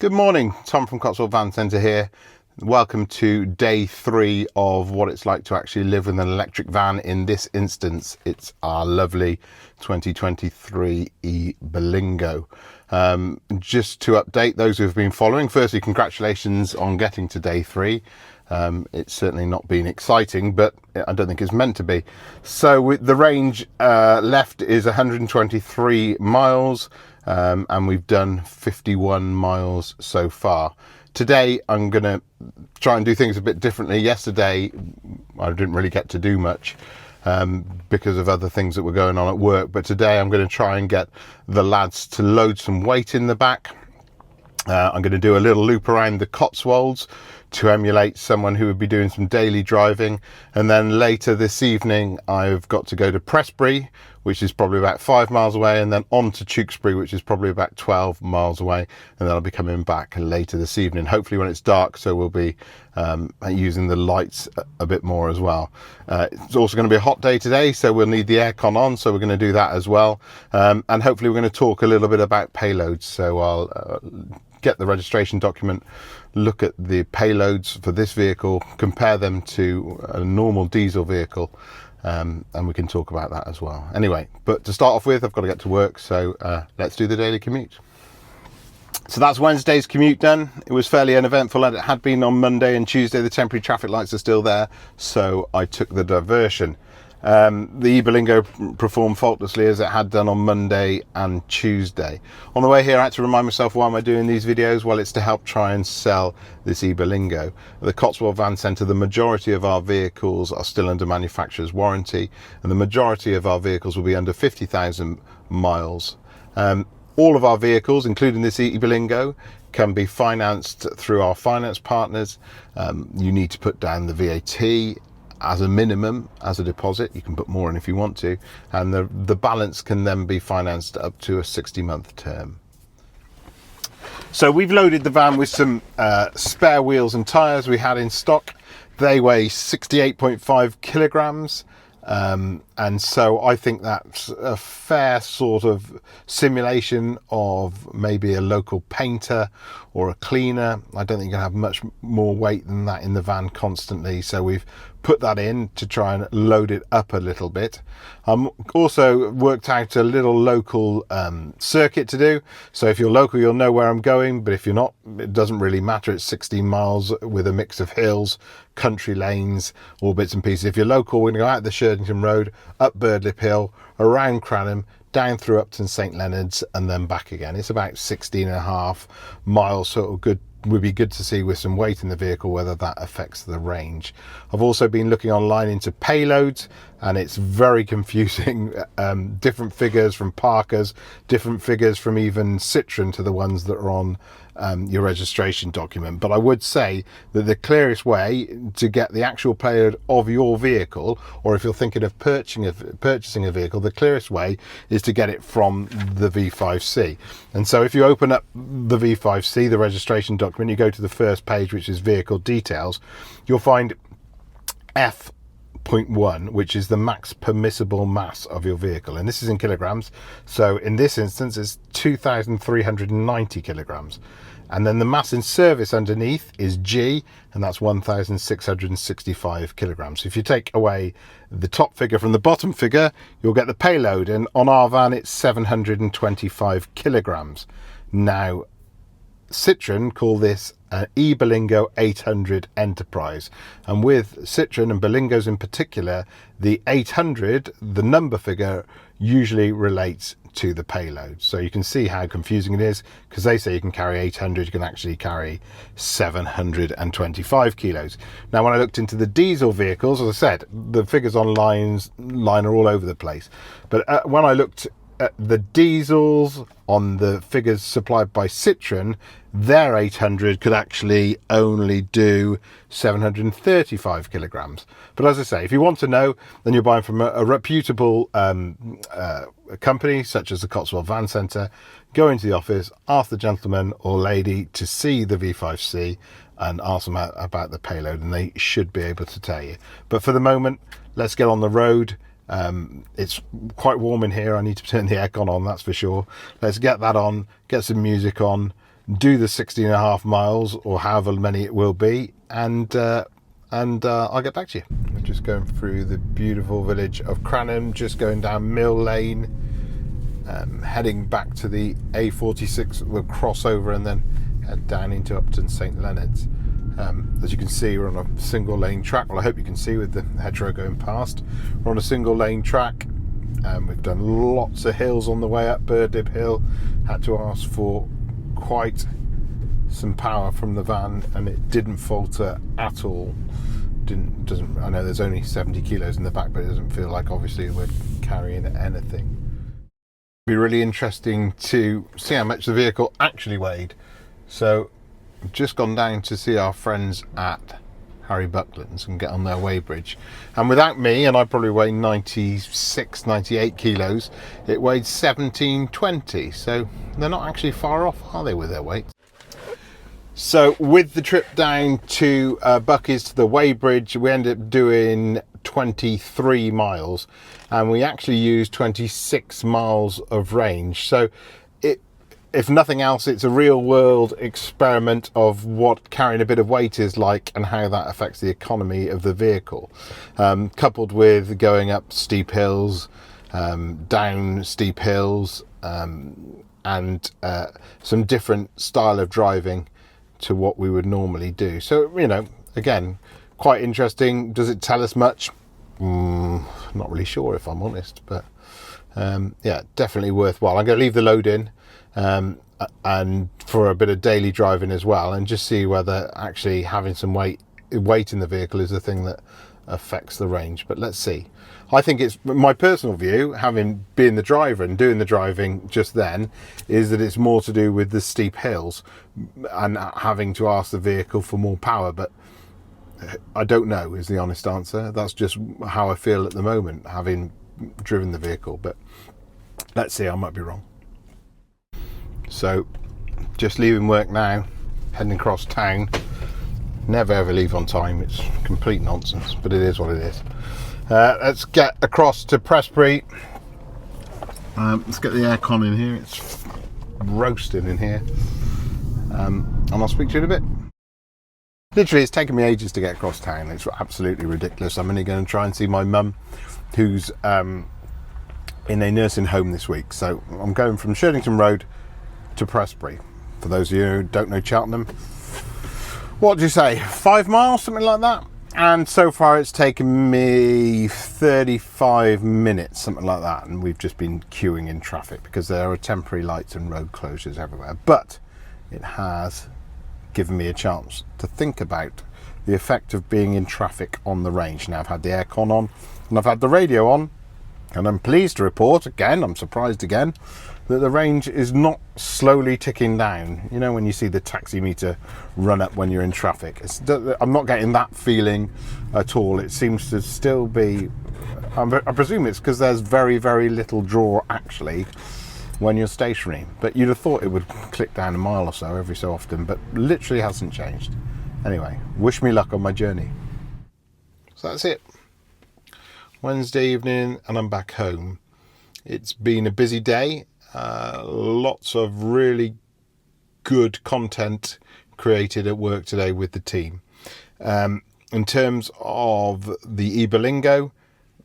Good morning, Tom from Cotswold Van Centre here. Welcome to day 3 of what it's like to actually live with an electric van. In this instance, it's our lovely 2023 e-Berlingo. Just to update those who have been following, firstly, congratulations on getting to day 3. It's certainly not been exciting, but I don't think it's meant to be. So with the range left is 123 miles. And we've done 51 miles so far. Today I'm going to try and do things a bit differently. Yesterday I didn't really get to do much because of other things that were going on at work, but today I'm going to try and get the lads to load some weight in the back. I'm going to do a little loop around the Cotswolds to emulate someone who would be doing some daily driving, and then later this evening I've got to go to Prestbury, which is probably about 5 miles away, and then on to Tewkesbury, which is probably about 12 miles away, and then I'll be coming back later this evening, hopefully when it's dark, so we'll be using the lights a bit more as well. It's also going to be a hot day today, so we'll need the aircon on, so we're going to do that as well, and hopefully we're going to talk a little bit about payloads. So I'll get the registration document, look at the payloads for this vehicle, compare them to a normal diesel vehicle, and we can talk about that as well. Anyway, but to start off with, I've got to get to work, so let's do the daily commute. So that's Wednesday's commute done. It was fairly uneventful, and it had been on Monday and Tuesday. The temporary traffic lights are still there, so I took the diversion. The e-Berlingo performed faultlessly as it had done on Monday and Tuesday. On the way here, I had to remind myself, why am I doing these videos? Well, it's to help try and sell this e-Berlingo. At the Cotswold Van Centre, the majority of our vehicles are still under manufacturer's warranty, and the majority of our vehicles will be under 50,000 miles. All of our vehicles, including this e-Berlingo, can be financed through our finance partners. You need to put down the VAT as a minimum, as a deposit. You can put more in if you want to, and the balance can then be financed up to a 60-month term. So we've loaded the van with some spare wheels and tyres we had in stock. They weigh 68.5 kilograms, and so I think that's a fair sort of simulation of maybe a local painter or a cleaner. I don't think you can have much more weight than that in the van constantly, so we've put that in to try and load it up a little bit. Also worked out a little local circuit to do, so if you're local you'll know where I'm going, but if you're not, it doesn't really matter. It's 16 miles with a mix of hills, country lanes, all bits and pieces. If you're local, we're going to go out the Sherdington Road, up Birdlip Hill, around Cranham, down through Upton St Leonard's, and then back again. It's about 16.5 miles, so it would be good to see with some weight in the vehicle whether that affects the range. I've also been looking online into payloads, and it's very confusing. Different figures from Parker's, different figures from even Citreon to the ones that are on your registration document. But I would say that the clearest way to get the actual payload of your vehicle, or if you're thinking of purchasing a vehicle, the clearest way is to get it from the V5C. And so if you open up the V5C, the registration document, you go to the first page, which is vehicle details, you'll find F.1, which is the max permissible mass of your vehicle, and this is in kilograms. So in this instance it's 2,390 kilograms, and then the mass in service underneath is G, and that's 1,665 kilograms. So if you take away the top figure from the bottom figure, you'll get the payload, and on our van it's 725 kilograms. Now Citreon call this an e-Berlingo 800 Enterprise, and with Citreon and Berlingos in particular, the 800, the number figure, usually relates to the payload. So you can see how confusing it is, because they say you can carry 800, you can actually carry 725 kilos. Now when I looked into the diesel vehicles, as I said, the figures online are all over the place, but when I looked at the diesels on the figures supplied by Citreon, their 800 could actually only do 735 kilograms. But as I say, if you want to know, then you're buying from a reputable company such as the Cotswold Van Centre. Go into the office, ask the gentleman or lady to see the V5C and ask them about the payload, and they should be able to tell you. But for the moment, let's get on the road. It's quite warm in here. I need to turn the aircon on, that's for sure. Let's get that on, get some music on, do the 16.5 miles or however many it will be, and I'll get back to you. We're just going through the beautiful village of Cranham, just going down Mill Lane, heading back to the A46, we'll cross over and then head down into Upton St Leonard's. As you can see, we're on a single lane track. Well, I hope you can see with the hedgerow going past. We're on a single lane track. We've done lots of hills on the way up. Birdib Hill, had to ask for quite some power from the van, and it didn't falter at all. I know there's only 70 kilos in the back, but it doesn't feel like obviously we're carrying anything. It'd be really interesting to see how much the vehicle actually weighed. So I've just gone down to see our friends at Harry Buckland's and get on their weighbridge, and without me, and I probably weigh 96, 98 kilos, it weighed 1720. So they're not actually far off, are they, with their weight? So with the trip down to Bucky's to the weighbridge, we ended up doing 23 miles, and we actually used 26 miles of range. So if nothing else, it's a real world experiment of what carrying a bit of weight is like and how that affects the economy of the vehicle, coupled with going up steep hills, down steep hills, and some different style of driving to what we would normally do. So, you know, again, quite interesting. Does it tell us much? Not really sure, if I'm honest, but yeah, definitely worthwhile. I'm going to leave the load in, and for a bit of daily driving as well, and just see whether actually having some weight in the vehicle is the thing that affects the range. But let's see. I think it's my personal view, having been the driver and doing the driving just then, is that it's more to do with the steep hills and having to ask the vehicle for more power. But I don't know is the honest answer. That's just how I feel at the moment, having driven the vehicle. But let's see, I might be wrong. So just leaving work now, heading across town. Never ever leave on time, it's complete nonsense, but it is what it is. Let's get across to Prestbury. Let's get the aircon in here, it's roasting in here, and I'll speak to you in a bit. Literally, it's taken me ages to get across town. It's absolutely ridiculous. I'm only going to try and see my mum, who's in a nursing home this week. So I'm going from Shirlington Road to Prestbury. For those of you who don't know Cheltenham, what do you say, 5 miles, something like that? And so far it's taken me 35 minutes, something like that, and we've just been queuing in traffic because there are temporary lights and road closures everywhere. But it has given me a chance to think about the effect of being in traffic on the range. Now I've had the aircon on and I've had the radio on, and I'm pleased to report again, I'm surprised again, that the range is not slowly ticking down. You know when you see the taximeter run up when you're in traffic? I'm not getting that feeling at all. It seems to still be, I presume it's because there's very, very little draw actually when you're stationary. But you'd have thought it would click down a mile or so every so often, but literally hasn't changed. Anyway, wish me luck on my journey. So that's it. Wednesday evening and I'm back home. It's been a busy day. Lots of really good content created at work today with the team. In terms of the e-Berlingo,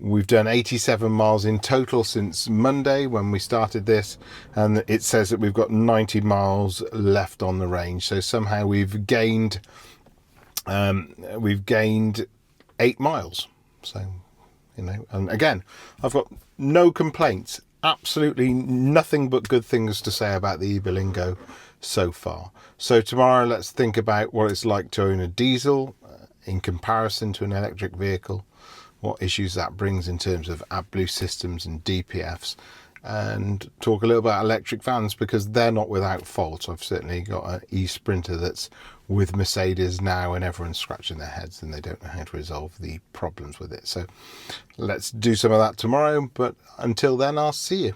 we've done 87 miles in total since Monday when we started this, and it says that we've got 90 miles left on the range. So somehow we've gained 8 miles. So, you know, and again, I've got no complaints. Absolutely nothing but good things to say about the e-Berlingo so far. So tomorrow let's think about what it's like to own a diesel in comparison to an electric vehicle, what issues that brings in terms of AdBlue systems and DPFs, and talk a little about electric vans because they're not without fault. I've certainly got an e-Sprinter that's with Mercedes now and everyone's scratching their heads and they don't know how to resolve the problems with it. So let's do some of that tomorrow, but until then I'll see you.